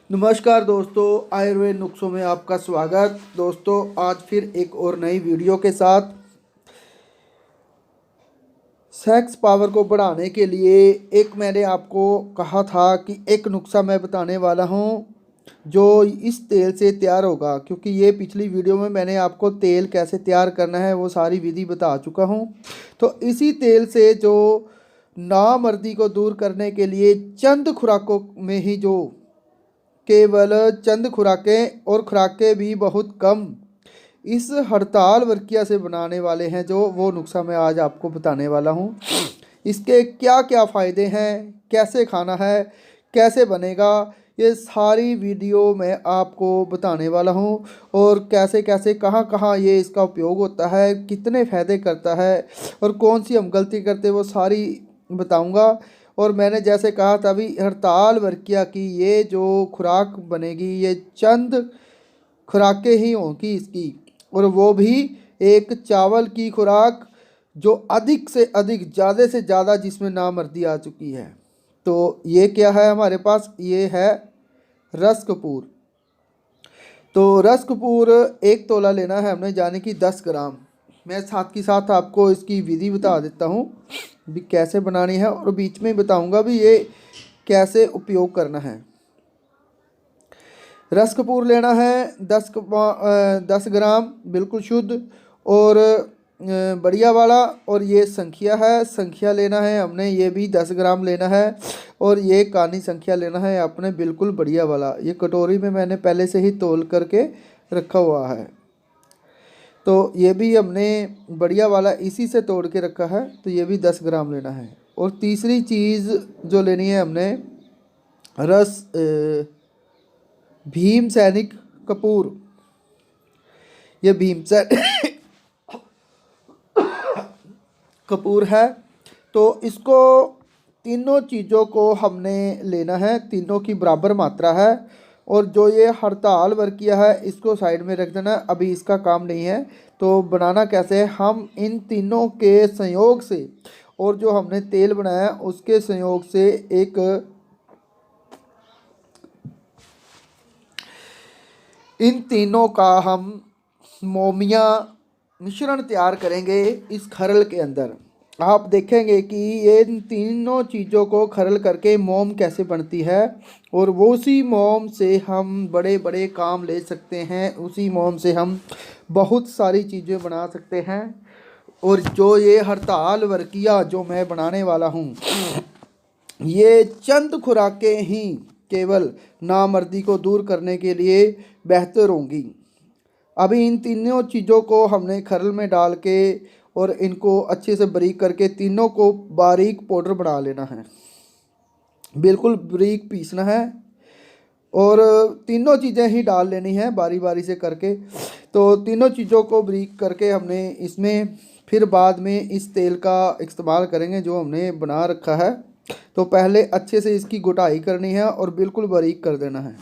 नमस्कार दोस्तों, आयुर्वेद नुस्खों में आपका स्वागत। दोस्तों आज फिर एक और नई वीडियो के साथ सेक्स पावर को बढ़ाने के लिए एक मैंने आपको कहा था कि एक नुस्खा मैं बताने वाला हूं जो इस तेल से तैयार होगा। क्योंकि ये पिछली वीडियो में मैंने आपको तेल कैसे तैयार करना है वो सारी विधि बता चुका हूं। तो इसी तेल से जो नामर्दी को दूर करने के लिए चंद खुराकों में ही जो केवल चंद खुराकें और खुराकें भी बहुत कम इस हड़ताल वर्किया से बनाने वाले हैं, जो वो नुस्खा मैं आज आपको बताने वाला हूँ। इसके क्या क्या फ़ायदे हैं, कैसे खाना है, कैसे बनेगा, ये सारी वीडियो मैं आपको बताने वाला हूँ। और कैसे कैसे कहाँ कहाँ ये इसका उपयोग होता है, कितने फ़ायदे करता है और कौन सी हम गलती करते वो सारी बताऊँगा। और मैंने जैसे कहा था अभी हड़ताल वर्किया की ये जो खुराक बनेगी ये चंद खुराकें ही होंगी इसकी, और वो भी एक चावल की खुराक जो अधिक से अधिक ज़्यादा से ज़्यादा जिसमें नामर्दी आ चुकी है। तो ये क्या है हमारे पास, ये है रस कपूर। तो रस कपूर 1 तोला लेना है हमने, यानी कि 10 ग्राम। मैं साथ के साथ आपको इसकी विधि बता देता हूँ भी कैसे बनानी है, और बीच में बताऊँगा भी ये कैसे उपयोग करना है। रस कपूर लेना है 10 ग्राम, बिल्कुल शुद्ध और बढ़िया वाला। और ये संख्या है, संख्या लेना है हमने, ये भी 10 ग्राम लेना है। और ये कानी संख्या लेना है आपने, बिल्कुल बढ़िया वाला। ये कटोरी में मैंने पहले से ही तोल करके रखा हुआ है। तो ये भी हमने बढ़िया वाला इसी से तोड़ के रखा है, तो ये भी 10 ग्राम लेना है। और तीसरी चीज़ जो लेनी है हमने, रस भीम सैनिक कपूर। ये भीम सैनिक कपूर है। तो इसको तीनों चीज़ों को हमने लेना है, तीनों की बराबर मात्रा है। और जो ये हड़ताल वर्किया है इसको साइड में रख देना, अभी इसका काम नहीं है। तो बनाना कैसे है, हम इन तीनों के संयोग से और जो हमने तेल बनाया उसके संयोग से एक इन तीनों का हम मोमिया मिश्रण तैयार करेंगे इस खरल के अंदर। आप देखेंगे कि ये इन तीनों चीज़ों को खरल करके मोम कैसे बनती है, और वो उसी मोम से हम बड़े बड़े काम ले सकते हैं, उसी मोम से हम बहुत सारी चीज़ें बना सकते हैं। और जो ये हड़ताल वर्किया जो मैं बनाने वाला हूँ, ये चंद खुराकें ही केवल नामर्दी को दूर करने के लिए बेहतर होंगी। अभी इन तीनों चीज़ों को हमने खरल में डाल के और इनको अच्छे से बारीक करके तीनों को बारीक पाउडर बना लेना है, बिल्कुल बारीक पीसना है। और तीनों चीज़ें ही डाल लेनी है बारी बारी से करके। तो तीनों चीज़ों को बारीक करके हमने इसमें फिर बाद में इस तेल का इस्तेमाल करेंगे जो हमने बना रखा है। तो पहले अच्छे से इसकी घुटाई करनी है और बिल्कुल बारीक कर देना है।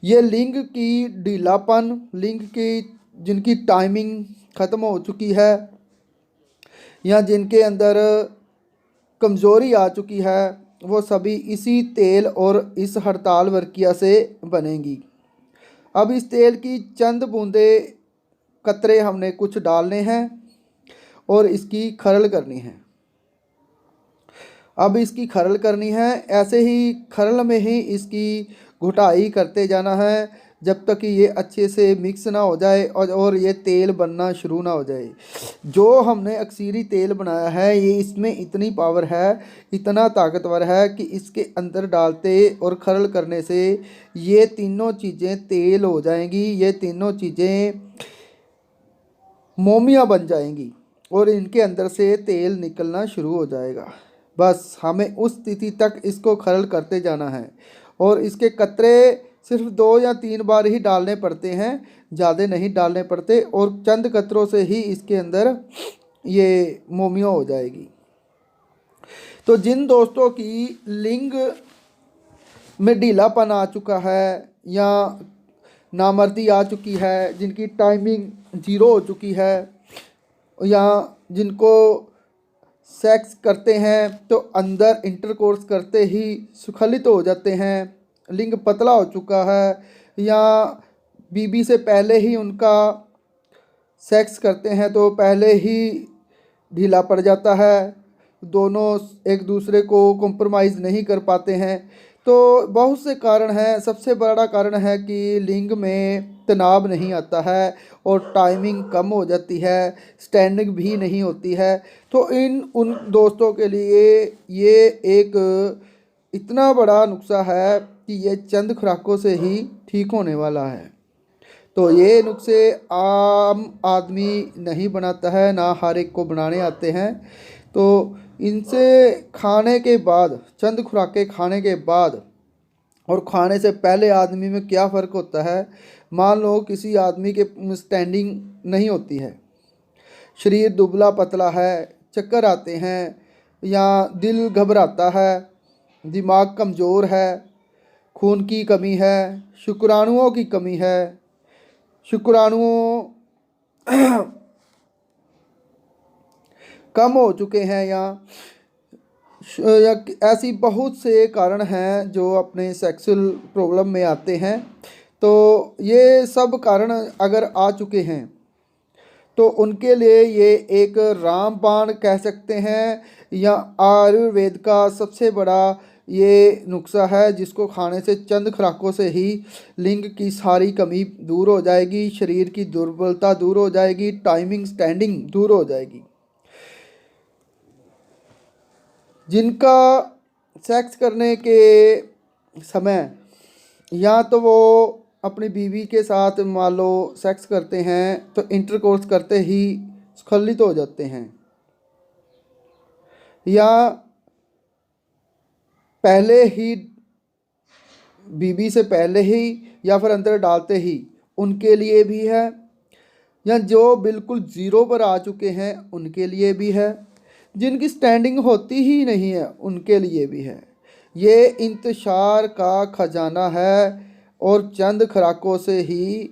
ये लिंग की ढीलापन, लिंग की जिनकी टाइमिंग ख़त्म हो चुकी है या जिनके अंदर कमज़ोरी आ चुकी है, वो सभी इसी तेल और इस हड़ताल वर्किया से बनेंगी। अब इस तेल की चंद बूंदे कतरे हमने कुछ डालने हैं और इसकी खरल करनी है। अब इसकी खरल करनी है, ऐसे ही खरल में ही इसकी घुटाई करते जाना है जब तक कि ये अच्छे से मिक्स ना हो जाए और ये तेल बनना शुरू ना हो जाए। जो हमने अक्सीरी तेल बनाया है ये इसमें इतनी पावर है, इतना ताकतवर है कि इसके अंदर डालते और खरल करने से ये तीनों चीज़ें तेल हो जाएंगी, ये तीनों चीज़ें मोमियाँ बन जाएंगी और इनके अंदर से तेल निकलना शुरू हो जाएगा। बस हमें उस स्थिति तक इसको खरल करते जाना है। और इसके कतरे सिर्फ 2 या 3 बार ही डालने पड़ते हैं, ज़्यादा नहीं डालने पड़ते। और चंद कतरों से ही इसके अंदर ये मोमिया हो जाएगी। तो जिन दोस्तों की लिंग में ढीलापन आ चुका है या नामर्दी आ चुकी है, जिनकी टाइमिंग ज़ीरो हो चुकी है, या जिनको सेक्स करते हैं तो अंदर इंटरकोर्स करते ही सुखलित हो जाते हैं, लिंग पतला हो चुका है या बीबी से पहले ही उनका सेक्स करते हैं तो पहले ही ढीला पड़ जाता है, दोनों एक दूसरे को कॉम्प्रोमाइज़ नहीं कर पाते हैं। तो बहुत से कारण हैं, सबसे बड़ा कारण है कि लिंग में तनाव नहीं आता है और टाइमिंग कम हो जाती है, स्टैंडिंग भी नहीं होती है। तो इन उन दोस्तों के लिए ये एक इतना बड़ा नुस्खा है कि ये चंद खुराकों से ही ठीक होने वाला है। तो ये नुस्खे आम आदमी नहीं बनाता है, ना हर एक को बनाने आते हैं। तो इनसे खाने के बाद, चंद खुराकें खाने के बाद और खाने से पहले आदमी में क्या फ़र्क होता है। मान लो किसी आदमी के स्टैंडिंग नहीं होती है, शरीर दुबला पतला है, चक्कर आते हैं या दिल घबराता है, दिमाग कमज़ोर है, खून की कमी है, शुक्राणुओं की कमी है, शुक्राणुओं कम हो चुके हैं या ऐसी बहुत से कारण हैं जो अपने सेक्सुअल प्रॉब्लम में आते हैं। तो ये सब कारण अगर आ चुके हैं तो उनके लिए ये एक रामबाण कह सकते हैं या आयुर्वेद का सबसे बड़ा ये नुस्खा है, जिसको खाने से चंद खुराकों से ही लिंग की सारी कमी दूर हो जाएगी, शरीर की दुर्बलता दूर हो जाएगी, टाइमिंग स्टैंडिंग दूर हो जाएगी। जिनका सेक्स करने के समय या तो वो अपनी बीवी के साथ मान लो सेक्स करते हैं तो इंटरकोर्स करते ही स्खलित हो जाते हैं, या पहले ही बीबी से पहले ही या फिर अंदर डालते ही, उनके लिए भी है, या जो बिल्कुल ज़ीरो पर आ चुके हैं उनके लिए भी है, जिनकी स्टैंडिंग होती ही नहीं है उनके लिए भी है। ये इंतशार का खजाना है और चंद खुराकों से ही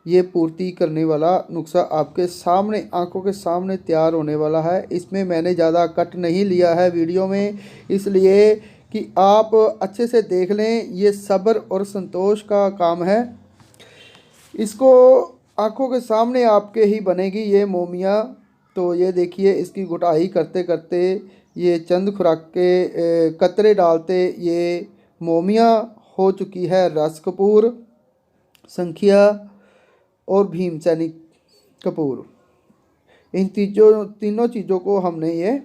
ये पूर्ति करने वाला नुस्खा आपके सामने, आंखों के सामने तैयार होने वाला है। इसमें मैंने ज़्यादा कट नहीं लिया है वीडियो में, इसलिए कि आप अच्छे से देख लें। ये सब्र और संतोष का काम है। इसको आंखों के सामने आपके ही बनेगी ये मोमिया। तो ये देखिए, इसकी गुटाई करते करते ये चंद खुराक के कतरे डालते ये मोमिया हो चुकी है रस कपूर, संखिया और भीमसेनी कपूर। इन तीनों चीज़ों को हमने ये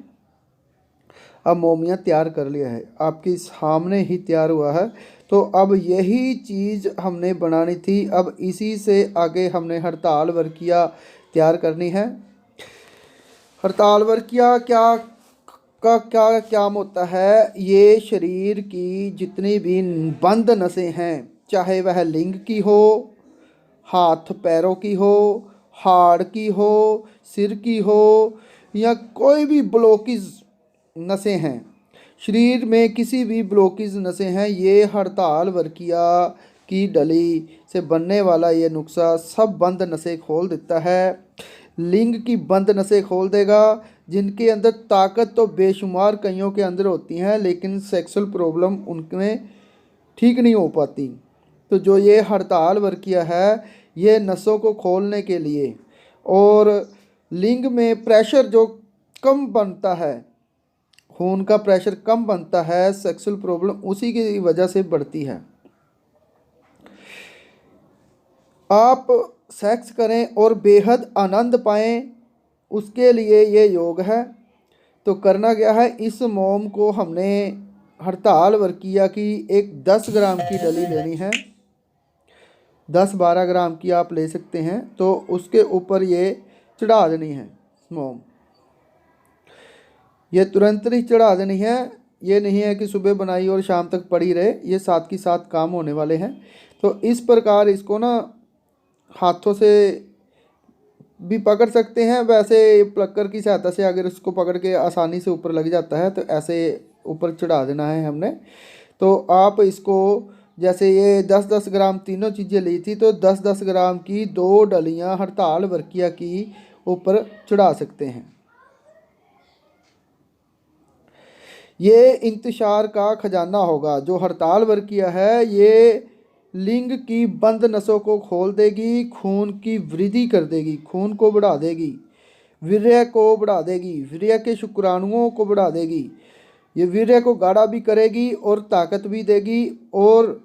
अब मोमिया तैयार कर लिया है, आपके सामने ही तैयार हुआ है। तो अब यही चीज़ हमने बनानी थी। अब इसी से आगे हमने हड़ताल वर्किया तैयार करनी है। हड़ताल वर्किया क्या काम होता है। ये शरीर की जितनी भी बंद नसें हैं, चाहे वह लिंग की हो, हाथ पैरों की हो, हाड़ की हो, सिर की हो, या कोई भी ब्लॉकेज नसें हैं, शरीर में किसी भी ब्लॉकेज नसें हैं, ये हड़ताल वर्किया की डली से बनने वाला ये नुस्खा सब बंद नसें खोल देता है। लिंग की बंद नसें खोल देगा। जिनके अंदर ताकत तो बेशुमार कईयों के अंदर होती हैं, लेकिन सेक्सुअल प्रॉब्लम उनमें ठीक नहीं हो पाती। तो जो ये हड़ताल वर्किया है, ये नसों को खोलने के लिए और लिंग में प्रेशर जो कम बनता है, खून का प्रेशर कम बनता है, सेक्सुअल प्रॉब्लम उसी की वजह से बढ़ती है। आप सेक्स करें और बेहद आनंद पाएं, उसके लिए ये योग है। तो करना क्या है, इस मोम को हमने हड़ताल वर्किया की एक 10 ग्राम की डली लेनी है, 10-12 ग्राम की आप ले सकते हैं। तो उसके ऊपर ये चढ़ा देनी है मोम, ये तुरंत नहीं चढ़ा देनी है। ये नहीं है कि सुबह बनाई और शाम तक पड़ी रहे, ये साथ के साथ काम होने वाले हैं। तो इस प्रकार इसको ना हाथों से भी पकड़ सकते हैं, वैसे प्लकर की सहायता से अगर इसको पकड़ के आसानी से ऊपर लग जाता है तो ऐसे ऊपर चढ़ा देना है हमने। तो आप इसको जैसे ये 10-10 ग्राम तीनों चीज़ें ली थी, तो 10-10 ग्राम की 2 डलियां हड़ताल वर्किया की ऊपर चढ़ा सकते हैं। ये इंतशार का खजाना होगा। जो हड़ताल वर्किया है ये लिंग की बंद नसों को खोल देगी, खून की वृद्धि कर देगी, खून को बढ़ा देगी, वीर्य को बढ़ा देगी, वीर्य के शुक्राणुओं को बढ़ा देगी, ये वीर्य को गाढ़ा भी करेगी और ताकत भी देगी। और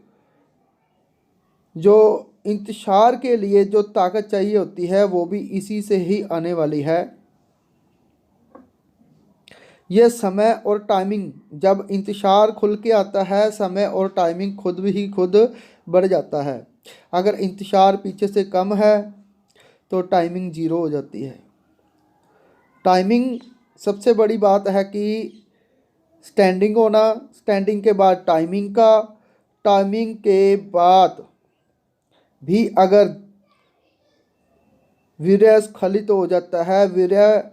जो इंतशार के लिए जो ताकत चाहिए होती है वो भी इसी से ही आने वाली है। ये समय और टाइमिंग, जब इंतशार खुल के आता है समय और टाइमिंग खुद भी खुद बढ़ जाता है। अगर इंतशार पीछे से कम है तो टाइमिंग ज़ीरो हो जाती है। टाइमिंग सबसे बड़ी बात है कि स्टैंडिंग होना, स्टैंडिंग के बाद टाइमिंग का, टाइमिंग के बाद भी अगर वीर्य स्खलित हो जाता है, वीर्य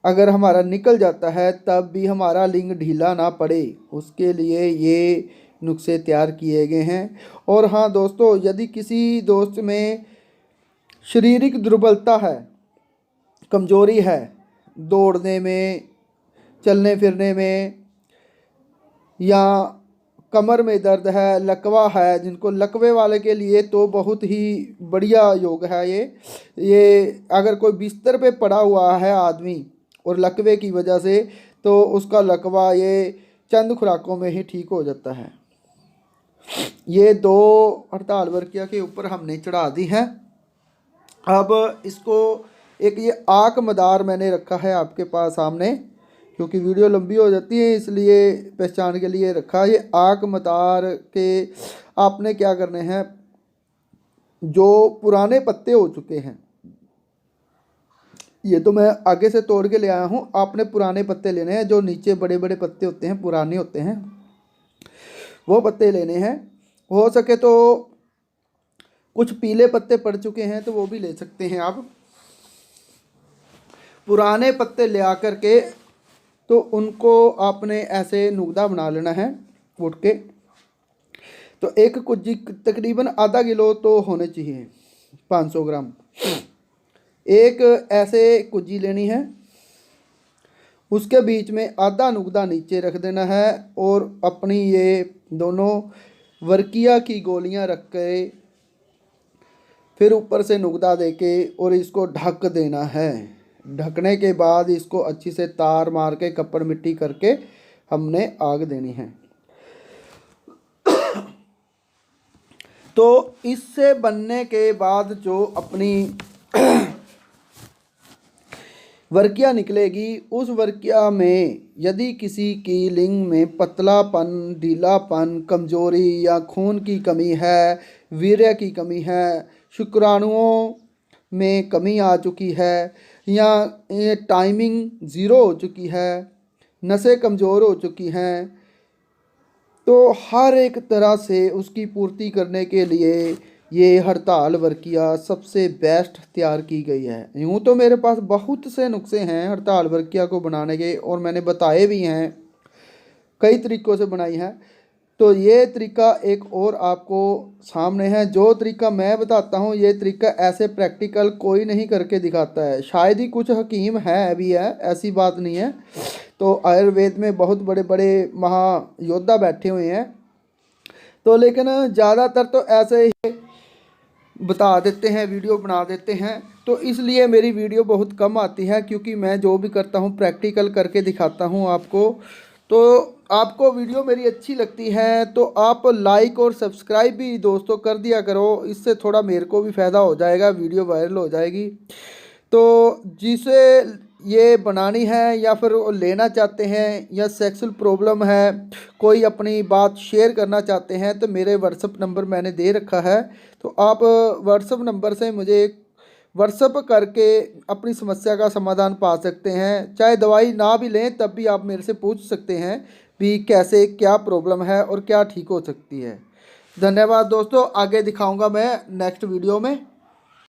अगर हमारा निकल जाता है तब भी हमारा लिंग ढीला ना पड़े, उसके लिए ये नुस्खे तैयार किए गए हैं। और हाँ दोस्तों, यदि किसी दोस्त में शारीरिक दुर्बलता है, कमजोरी है, दौड़ने में, चलने फिरने में, या कमर में दर्द है, लकवा है, जिनको लकवे वाले के लिए तो बहुत ही बढ़िया योग है ये अगर कोई बिस्तर पे पड़ा हुआ है आदमी और लकवे की वजह से, तो उसका लकवा ये चंद खुराकों में ही ठीक हो जाता है। ये 2 हड़ताल वर्किया के ऊपर हमने चढ़ा दी हैं। अब इसको एक ये आक मदार मैंने रखा है आपके पास सामने, क्योंकि वीडियो लंबी हो जाती है इसलिए पहचान के लिए रखा। ये आक मदार के आपने क्या करने हैं, जो पुराने पत्ते हो चुके हैं, ये तो मैं आगे से तोड़ के ले आया हूँ, आपने पुराने पत्ते लेने हैं। जो नीचे बड़े बड़े पत्ते होते हैं, पुराने होते हैं, वो पत्ते लेने हैं। हो सके तो कुछ पीले पत्ते पड़ चुके हैं तो वो भी ले सकते हैं आप। पुराने पत्ते ले आकर के तो उनको आपने ऐसे नुकदा बना लेना है उठ के। तो एक कुज्जी तकरीबन आधा किलो तो होने चाहिए, 500 ग्राम। एक ऐसे कुज्जी लेनी है, उसके बीच में आधा नुकदा नीचे रख देना है और अपनी ये दोनों वर्किया की गोलियां रख के फिर ऊपर से नुकदा देके और इसको ढक देना है। ढकने के बाद इसको अच्छी से तार मार के कपड़ मिट्टी करके हमने आग देनी है। तो इससे बनने के बाद जो अपनी वर्किया निकलेगी, उस वर्किया में यदि किसी की लिंग में पतलापन, ढीलापन, कमजोरी या खून की कमी है, वीर्य की कमी है, शुक्राणुओं में कमी आ चुकी है, या ये टाइमिंग ज़ीरो हो चुकी है, नसें कमज़ोर हो चुकी हैं, तो हर एक तरह से उसकी पूर्ति करने के लिए ये हड़ताल वर्किया सबसे बेस्ट तैयार की गई है। यूँ तो मेरे पास बहुत से नुस्खे हैं हड़ताल वर्किया को बनाने के, और मैंने बताए भी हैं, कई तरीक़ों से बनाई है। तो ये तरीका एक और आपको सामने है। जो तरीका मैं बताता हूँ ये तरीका ऐसे प्रैक्टिकल कोई नहीं करके दिखाता है। शायद ही कुछ हकीम है भी है, ऐसी बात नहीं है। तो आयुर्वेद में बहुत बड़े बड़े महायोद्धा बैठे हुए हैं, तो लेकिन ज़्यादातर तो ऐसे ही बता देते हैं, वीडियो बना देते हैं। तो इसलिए मेरी वीडियो बहुत कम आती है, क्योंकि मैं जो भी करता हूँ प्रैक्टिकल करके दिखाता हूँ आपको। तो आपको वीडियो मेरी अच्छी लगती है तो आप लाइक और सब्सक्राइब भी दोस्तों कर दिया करो, इससे थोड़ा मेरे को भी फ़ायदा हो जाएगा, वीडियो वायरल हो जाएगी। तो जिसे ये बनानी है या फिर वो लेना चाहते हैं, या सेक्सुअल प्रॉब्लम है, कोई अपनी बात शेयर करना चाहते हैं, तो मेरे व्हाट्सअप नंबर मैंने दे रखा है। तो आप व्हाट्सअप नंबर से मुझे व्हाट्सअप करके अपनी समस्या का समाधान पा सकते हैं। चाहे दवाई ना भी लें तब भी आप मेरे से पूछ सकते हैं भी कैसे क्या प्रॉब्लम है और क्या ठीक हो सकती है। धन्यवाद दोस्तों, आगे दिखाऊंगा मैं नेक्स्ट वीडियो में।